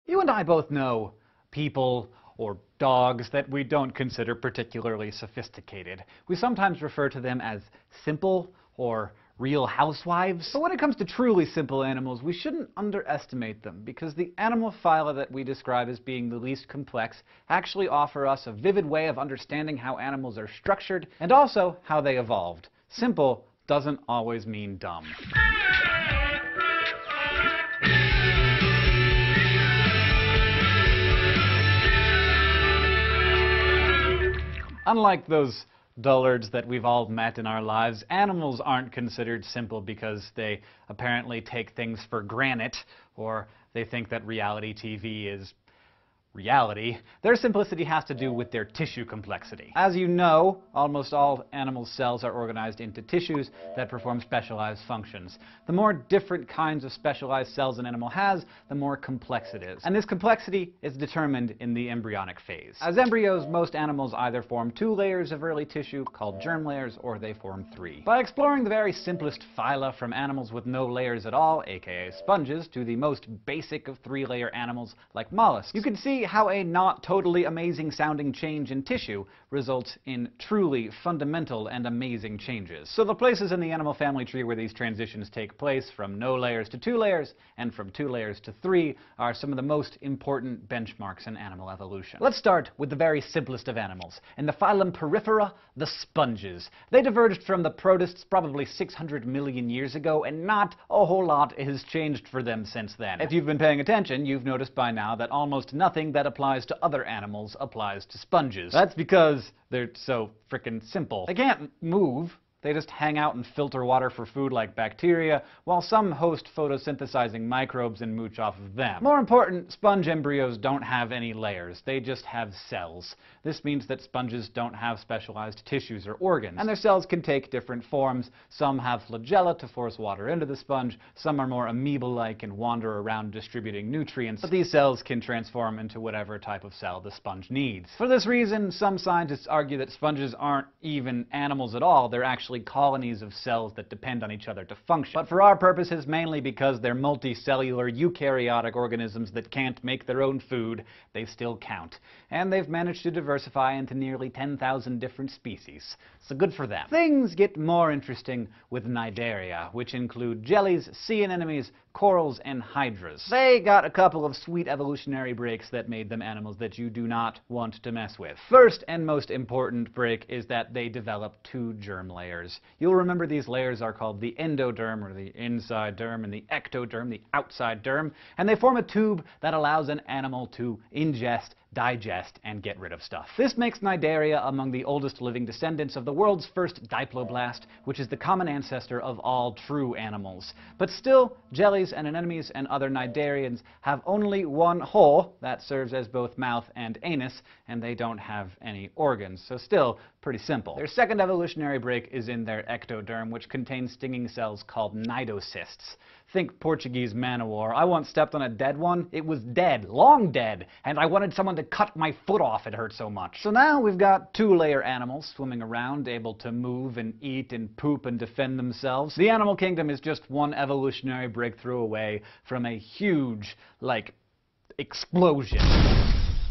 You and I both know people or dogs that we don't consider particularly sophisticated. We sometimes refer to them as simple or real housewives. But when it comes to truly simple animals, we shouldn't underestimate them, because the animal phyla that we describe as being the least complex actually offer us a vivid way of understanding how animals are structured and also how they evolved. Simple doesn't always mean dumb. Unlike those dullards that we've all met in our lives, animals aren't considered simple because they apparently take things for granted, or they think that reality TV is reality. Their simplicity has to do with their tissue complexity. As you know, almost all animal cells are organized into tissues that perform specialized functions. The more different kinds of specialized cells an animal has, the more complex it is. And this complexity is determined in the embryonic phase. As embryos, most animals either form 2 layers of early tissue, called germ layers, or they form 3. By exploring the very simplest phyla, from animals with no layers at all, aka sponges, to the most basic of 3-layer animals like mollusks, you can see how a not totally amazing sounding change in tissue results in truly fundamental and amazing changes. So the places in the animal family tree where these transitions take place, from no layers to 2 layers and from 2 layers to 3, are some of the most important benchmarks in animal evolution. Let's start with the very simplest of animals. In the phylum Porifera, the sponges. They diverged from the protists probably 600 million years ago, and not a whole lot has changed for them since then. If you've been paying attention, you've noticed by now that almost nothing that applies to other animals applies to sponges. That's because they're so frickin' simple. They can't move. They just hang out and filter water for food like bacteria, while some host photosynthesizing microbes and mooch off of them. More important, sponge embryos don't have any layers. They just have cells. This means that sponges don't have specialized tissues or organs, and their cells can take different forms. Some have flagella to force water into the sponge, some are more amoeba-like and wander around distributing nutrients, but these cells can transform into whatever type of cell the sponge needs. For this reason, some scientists argue that sponges aren't even animals at all. They're actually colonies of cells that depend on each other to function. But for our purposes, mainly because they're multicellular eukaryotic organisms that can't make their own food, they still count. And they've managed to diversify into nearly 10,000 different species. So good for them. Things get more interesting with cnidaria, which include jellies, sea anemones, corals, and hydras. They got a couple of sweet evolutionary breaks that made them animals that you do not want to mess with. First and most important break is that they develop 2 germ layers. You'll remember these layers are called the endoderm, or the inside derm, and the ectoderm, the outside derm, and they form a tube that allows an animal to ingest, digest, and get rid of stuff. This makes cnidaria among the oldest living descendants of the world's first diploblast, which is the common ancestor of all true animals. But still, jellies and anemones and other cnidarians have only one hole that serves as both mouth and anus, and they don't have any organs, so still pretty simple. Their second evolutionary break is in their ectoderm, which contains stinging cells called cnidocysts. Think Portuguese man-o-war. I once stepped on a dead one. It was dead, long dead, and I wanted someone to cut my foot off. It hurt so much. So now we've got 2-layer animals swimming around, able to move and eat and poop and defend themselves. The animal kingdom is just one evolutionary breakthrough away from a huge, explosion.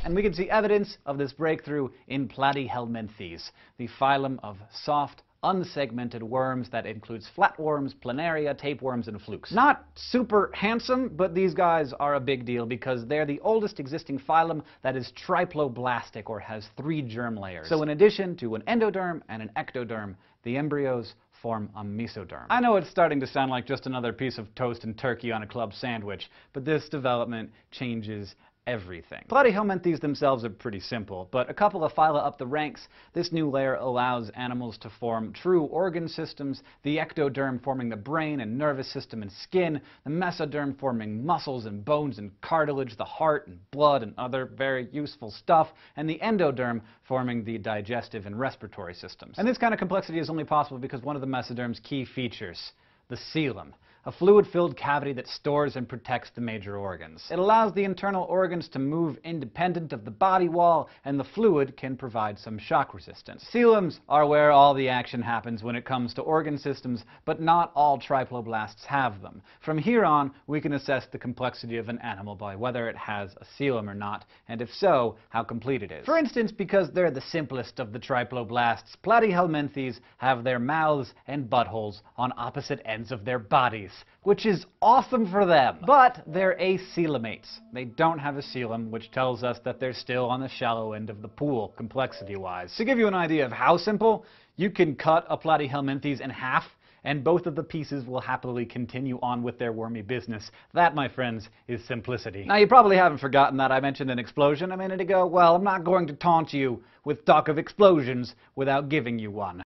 And we can see evidence of this breakthrough in Platyhelminthes, the phylum of soft, unsegmented worms that includes flatworms, planaria, tapeworms, and flukes. Not super handsome, but these guys are a big deal because they're the oldest existing phylum that is triploblastic, or has 3 germ layers. So in addition to an endoderm and an ectoderm, the embryos form a mesoderm. I know it's starting to sound like just another piece of toast and turkey on a club sandwich, but this development changes everything. Platyhelminthes themselves are pretty simple, but a couple of phyla up the ranks, this new layer allows animals to form true organ systems, the ectoderm forming the brain and nervous system and skin, the mesoderm forming muscles and bones and cartilage, the heart and blood and other very useful stuff, and the endoderm forming the digestive and respiratory systems. And this kind of complexity is only possible because one of the mesoderm's key features, the coelom. a fluid-filled cavity that stores and protects the major organs. It allows the internal organs to move independent of the body wall, and the fluid can provide some shock resistance. Coeloms are where all the action happens when it comes to organ systems, but not all triploblasts have them. From here on, we can assess the complexity of an animal by whether it has a coelom or not, and if so, how complete it is. For instance, because they're the simplest of the triploblasts, platyhelminthes have their mouths and buttholes on opposite ends of their bodies, which is awesome for them. But they're acoelomates. They don't have a coelom, which tells us that they're still on the shallow end of the pool, complexity-wise. To give you an idea of how simple, you can cut a platyhelminthes in half, and both of the pieces will happily continue on with their wormy business. That, my friends, is simplicity. Now, you probably haven't forgotten that I mentioned an explosion a minute ago. Well, I'm not going to taunt you with talk of explosions without giving you one.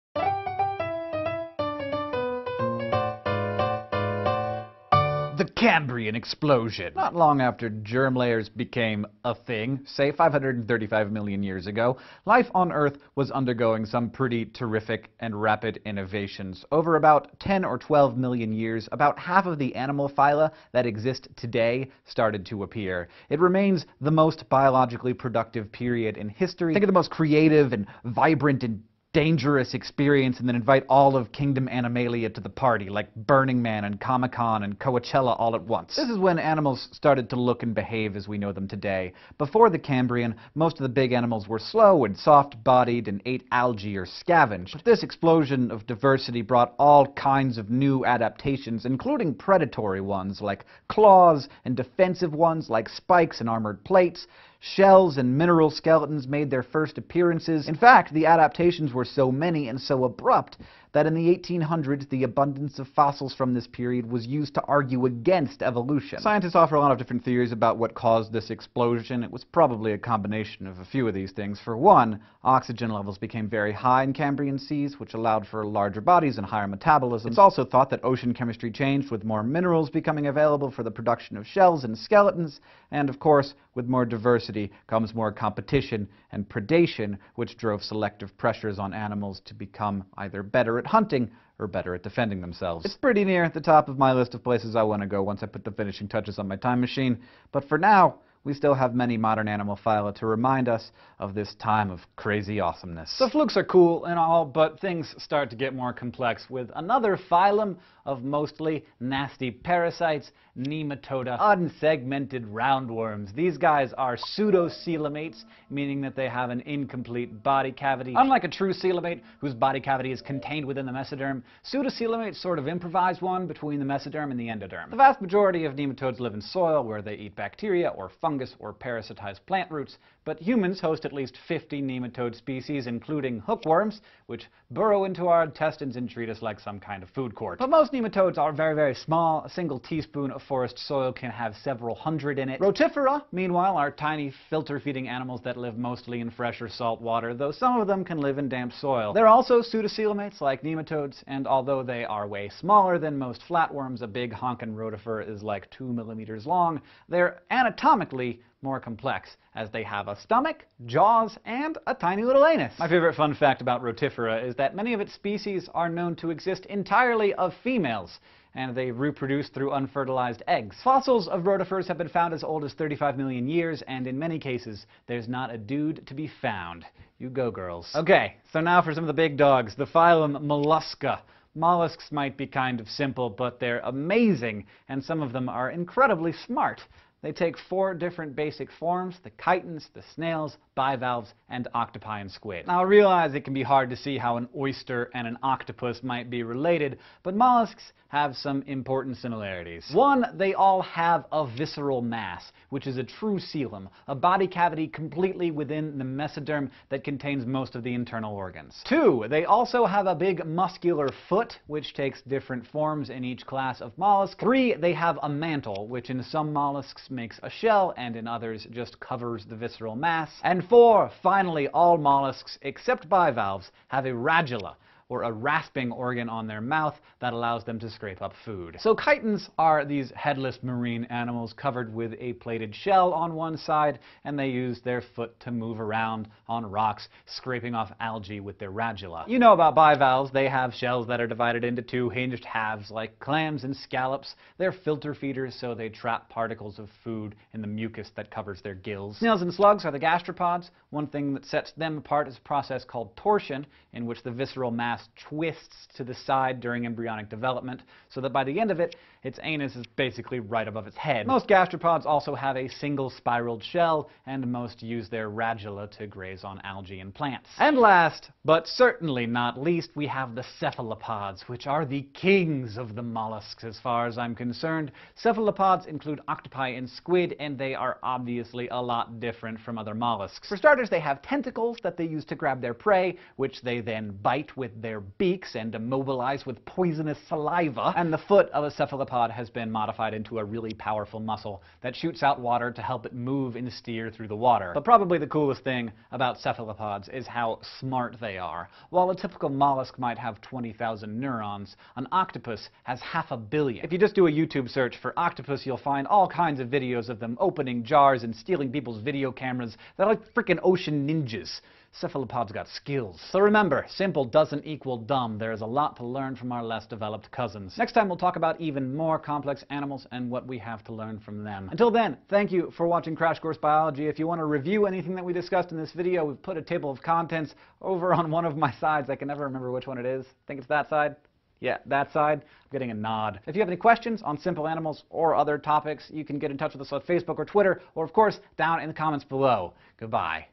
The Cambrian explosion. Not long after germ layers became a thing, say 535 million years ago, life on Earth was undergoing some pretty terrific and rapid innovations. Over about 10 or 12 million years, about half of the animal phyla that exist today started to appear. It remains the most biologically productive period in history. Think of the most creative and vibrant and dangerous experience, and then invite all of Kingdom Animalia to the party, like Burning Man and Comic-Con and Coachella all at once. This is when animals started to look and behave as we know them today. Before the Cambrian, most of the big animals were slow and soft-bodied and ate algae or scavenged. But this explosion of diversity brought all kinds of new adaptations, including predatory ones like claws and defensive ones like spikes and armored plates. Shells and mineral skeletons made their first appearances. In fact, the adaptations were so many and so abrupt that in the 1800s, the abundance of fossils from this period was used to argue against evolution. Scientists offer a lot of different theories about what caused this explosion. It was probably a combination of a few of these things. For one, oxygen levels became very high in Cambrian seas, which allowed for larger bodies and higher metabolism. It's also thought that ocean chemistry changed, with more minerals becoming available for the production of shells and skeletons, and of course, with more diversity comes more competition and predation, which drove selective pressures on animals to become either better at hunting or better at defending themselves. It's pretty near the top of my list of places I want to go once I put the finishing touches on my time machine, but for now, we still have many modern animal phyla to remind us of this time of crazy awesomeness. So flukes are cool and all, but things start to get more complex with another phylum of mostly nasty parasites, Nematoda, unsegmented roundworms. These guys are pseudocoelomates, meaning that they have an incomplete body cavity. Unlike a true coelomate, whose body cavity is contained within the mesoderm, pseudocoelomates sort of improvise one between the mesoderm and the endoderm. The vast majority of nematodes live in soil, where they eat bacteria or fungus or parasitize plant roots, but humans host at least 50 nematode species, including hookworms, which burrow into our intestines and treat us like some kind of food court. But most nematodes are very, very small. A single teaspoon of forest soil can have several hundred in it. Rotifera, meanwhile, are tiny filter-feeding animals that live mostly in fresh or salt water, though some of them can live in damp soil. They're also pseudocoelomates like nematodes, and although they are way smaller than most flatworms, a big honkin' rotifer is like 2 millimeters long, they're anatomically more complex, as they have a stomach, jaws, and a tiny little anus. My favorite fun fact about Rotifera is that many of its species are known to exist entirely of females, and they reproduce through unfertilized eggs. Fossils of rotifers have been found as old as 35 million years, and in many cases, there's not a dude to be found. You go, girls. Okay, so now for some of the big dogs, the phylum Mollusca. Mollusks might be kind of simple, but they're amazing, and some of them are incredibly smart. They take 4 different basic forms: the chitons, the snails, bivalves, and octopi and squid. Now, I realize it can be hard to see how an oyster and an octopus might be related, but mollusks have some important similarities. One, they all have a visceral mass, which is a true coelom, a body cavity completely within the mesoderm that contains most of the internal organs. 2, they also have a big muscular foot, which takes different forms in each class of mollusk. 3, they have a mantle, which in some mollusks makes a shell, and in others just covers the visceral mass. And 4, finally, all mollusks, except bivalves, have a radula, or a rasping organ on their mouth that allows them to scrape up food. So chitons are these headless marine animals covered with a plated shell on one side, and they use their foot to move around on rocks, scraping off algae with their radula. You know about bivalves. They have shells that are divided into two hinged halves like clams and scallops. They're filter feeders, so they trap particles of food in the mucus that covers their gills. Snails and slugs are the gastropods. One thing that sets them apart is a process called torsion, in which the visceral mass twists to the side during embryonic development, so that by the end of it, its anus is basically right above its head. Most gastropods also have a single spiraled shell, and most use their radula to graze on algae and plants. And last, but certainly not least, we have the cephalopods, which are the kings of the mollusks as far as I'm concerned. Cephalopods include octopi and squid, and they are obviously a lot different from other mollusks. For starters, they have tentacles that they use to grab their prey, which they then bite with their beaks and immobilize with poisonous saliva. And the foot of a cephalopod has been modified into a really powerful muscle that shoots out water to help it move and steer through the water. But probably the coolest thing about cephalopods is how smart they are. While a typical mollusk might have 20,000 neurons, an octopus has 500 million. If you just do a YouTube search for octopus, you'll find all kinds of videos of them opening jars and stealing people's video cameras. They're like freaking ocean ninjas. Cephalopods got skills. So remember, simple doesn't equal dumb. There is a lot to learn from our less developed cousins. Next time we'll talk about even more complex animals and what we have to learn from them. Until then, thank you for watching Crash Course Biology. If you want to review anything that we discussed in this video, we've put a table of contents over on one of my sides. I can never remember which one it is. I think it's that side. Yeah, that side. I'm getting a nod. If you have any questions on simple animals or other topics, you can get in touch with us on Facebook or Twitter, or of course, down in the comments below. Goodbye.